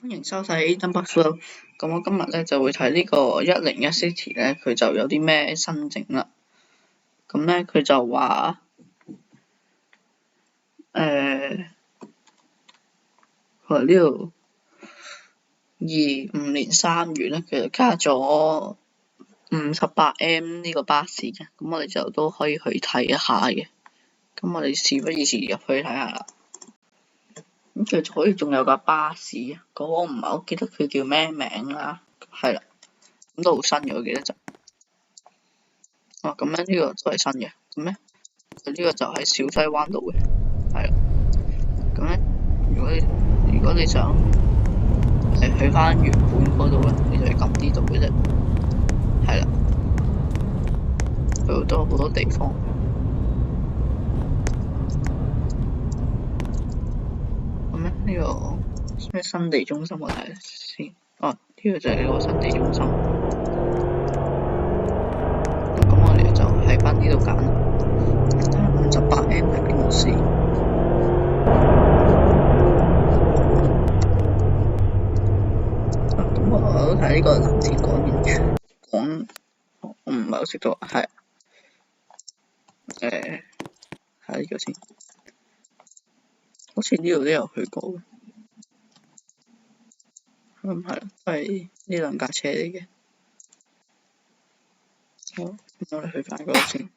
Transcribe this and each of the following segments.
歡迎收睇登北 show。咁我今日咧就會睇呢個101 City 咧，佢就有啲咩新整啦。咁咧佢就話佢話呢度25年3月咧，佢就加咗58M 呢個巴士嘅，咁我哋就都可以去睇一下嘅。咁我哋事不宜遲入去睇下啦。咁佢就好似仲有架巴士啊，嗰個我唔係好記得佢叫咩名啦，係啦，咁都好新嘅，我記得就，咁咧呢個都係新嘅，咁咧佢呢個就喺小西灣度嘅，係啦，咁咧如果你想去翻原本嗰度咧，你就要撳呢度嘅啫，係啦，佢都好多地方。呢個咩新地中心我睇下先，呢個就係個新地中心。咁我哋就喺翻呢度揀58M 喺邊度試？咁我都睇呢個藍田廣園廣，我唔係好識到，係睇呢個先。好似呢度都有去過嘅，係啦，都係呢兩架車嚟嘅。好，咁我哋去翻嗰度先。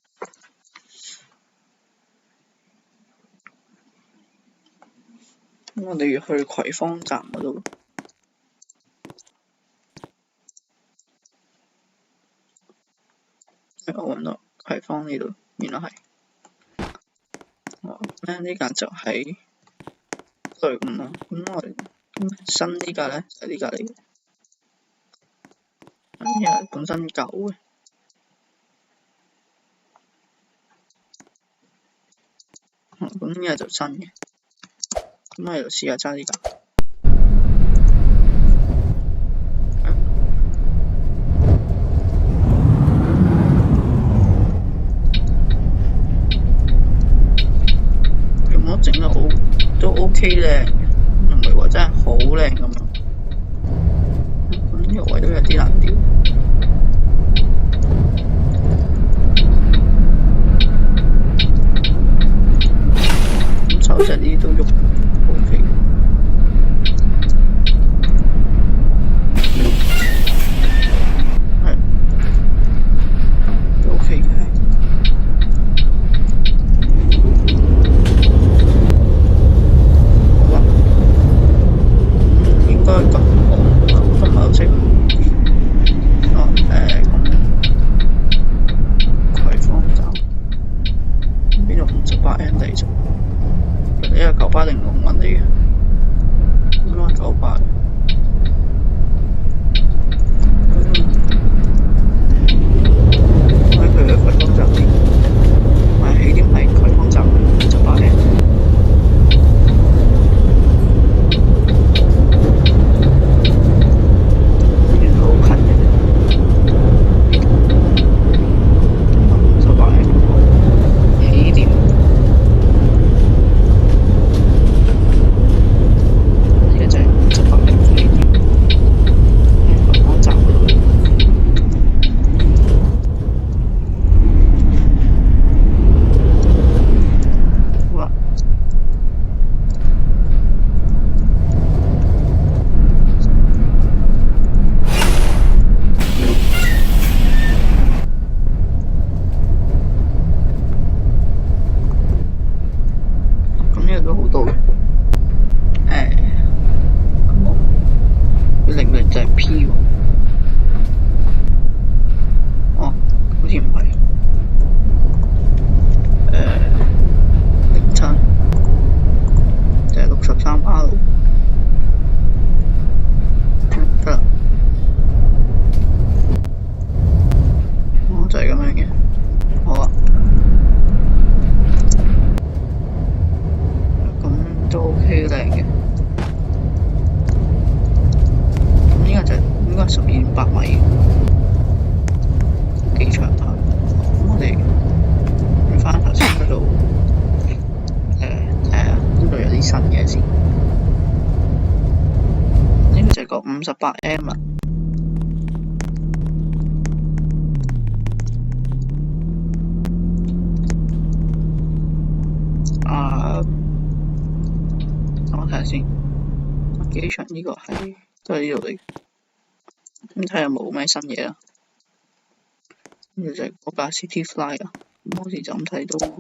咁我哋要去葵芳站嗰度。我揾到葵芳呢度，原來係。呢架就喺隊伍啦，咁我哋新呢架咧就係呢架嚟嘅，呢架本身舊嘅，咁呢架就新嘅，咁我哋就試下揸呢架，咁我整得好都 OK 靚。唔係話真係好靚咁樣，咁呢個位都有啲難調。咁手勢呢啲都喐 OK，係都 OK 嘅。58M 嚟啫，呢個98定龍運嚟嘅，應該係98。喺佢嘅葵芳站先，起點係葵芳站58M。都好多嘅，佢零零就係 P 喎，好似唔係，07就係63R，得啦，就係咁樣嘅，好啊。都 OK 靚嘅，咁呢個就應該係12.8米，幾長下。咁我哋去翻頭先嗰度，睇下呢度有啲新嘅先。個58M 啦。我睇下先，機場呢個係都係呢度嚟，咁睇下有冇咩新嘢啦。呢個就係嗰架 City Fly 啊，咁好似就咁睇都係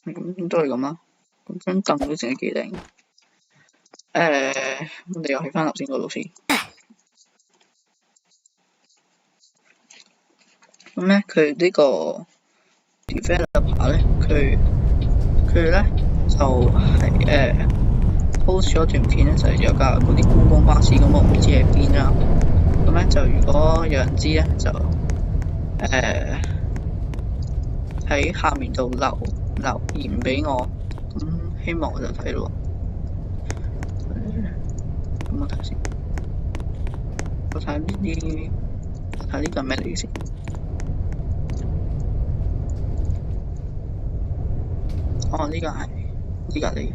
咁，都係咁啦。咁張凳都整得幾靚。我哋又去翻頭先嗰度先。咁咧，佢呢個 developer 咧，佢咧就係post 咗段片咧，就係有架嗰啲觀光巴士，咁我唔知喺邊啦。咁咧就如果有人知咧，就喺下面度留言俾我，咁希望我就睇咯。咁我睇先，我睇呢個咩嚟先？哦，呢個係呢個嚟嘅。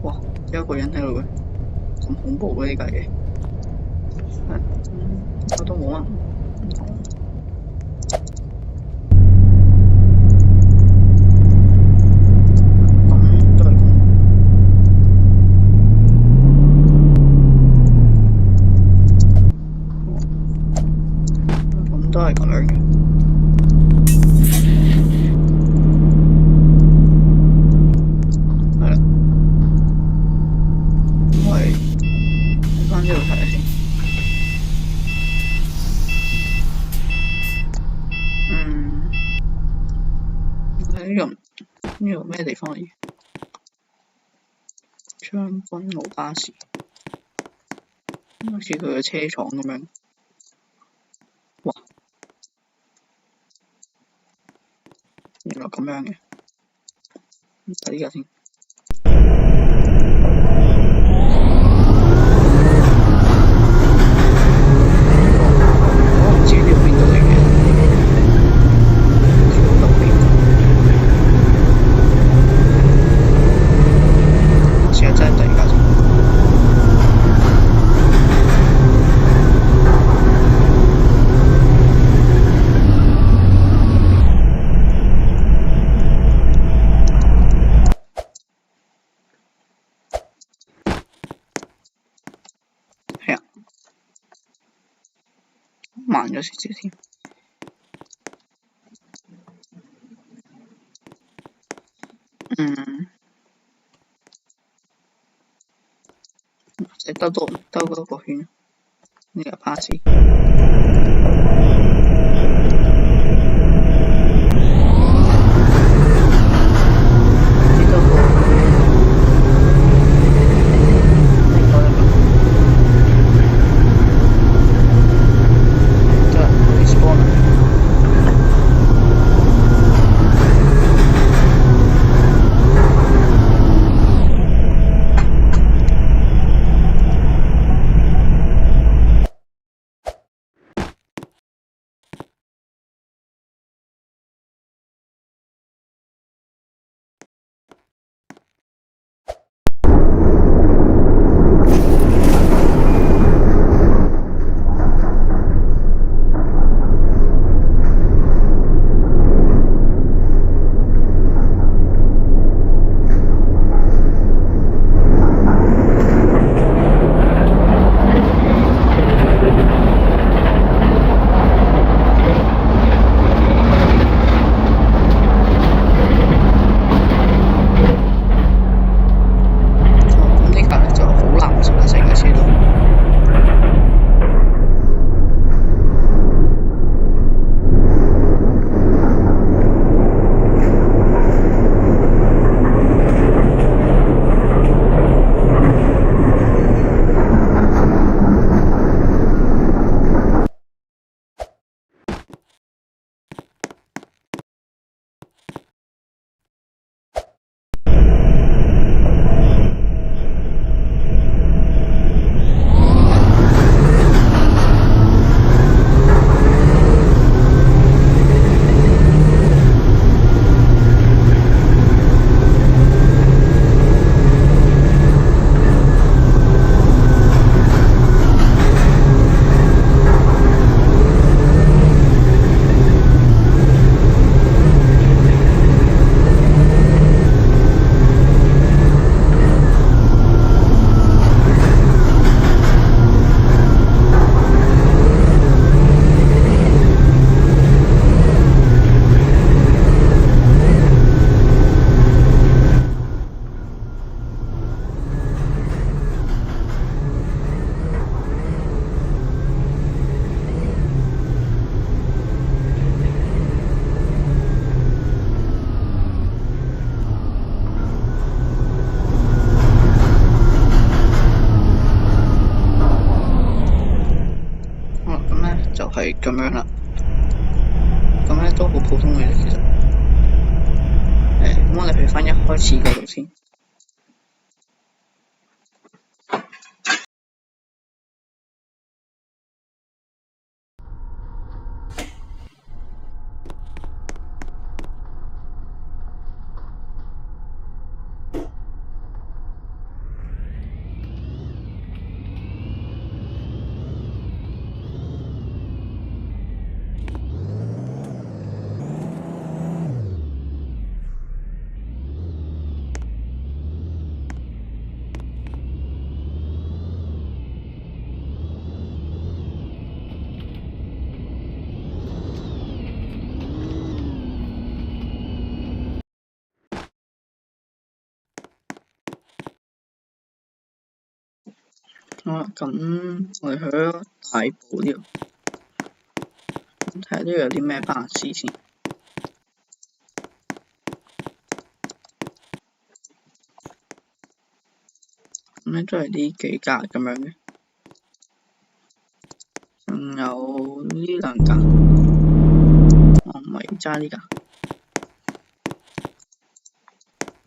哇，有一個人喺度嘅，咁恐怖嘅呢架嘢。我都冇乜唔同。咁都係咁。咁都係咁樣嘅。呢個咩地方嚟？將軍澳巴士，好似佢嘅車廠咁樣。哇！原來咁樣嘅，睇呢個先。我唔知呢個邊度嚟嘅。係啊，慢咗少少添。兜多個圈，呢個巴士。係咁樣啦。咁咧都好普通嘅啫，其實。咁我哋去翻一開始嗰度先。好啦，咁我哋去咗大埔呢度，睇下呢度有啲咩巴士先。咁咧都係呢幾架咁樣嘅，仲有呢兩架。我唔係揸呢架，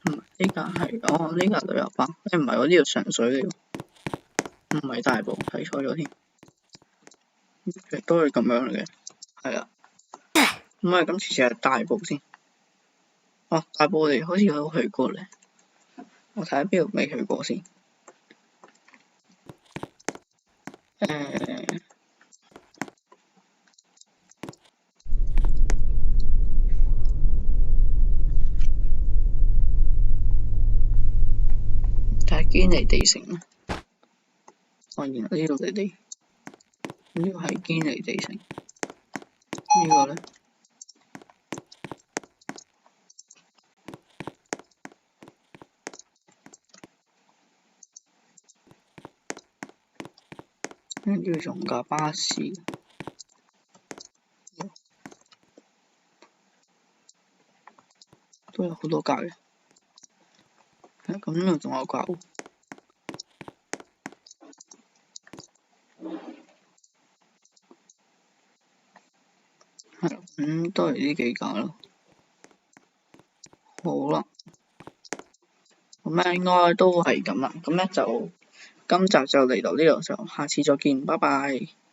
唔係呢架係呢架旅遊巴，唔係我呢度上水嚟喎，唔係大埔，睇錯咗添。其實都係咁樣嚟嘅，係啦。咁啊，今次就係大埔先。大埔我哋好似都去過咧，我睇下邊度未去過先。睇下堅尼地城啦。原來呢度呢個係堅尼地城。呢個咧，跟住仲架巴士，都有好多架嘅。咁呢度仲有架喎。都係呢幾架咯。好啦，咁咧應該都係咁啦。咁咧就今集就嚟到呢度，就下次再見，拜拜。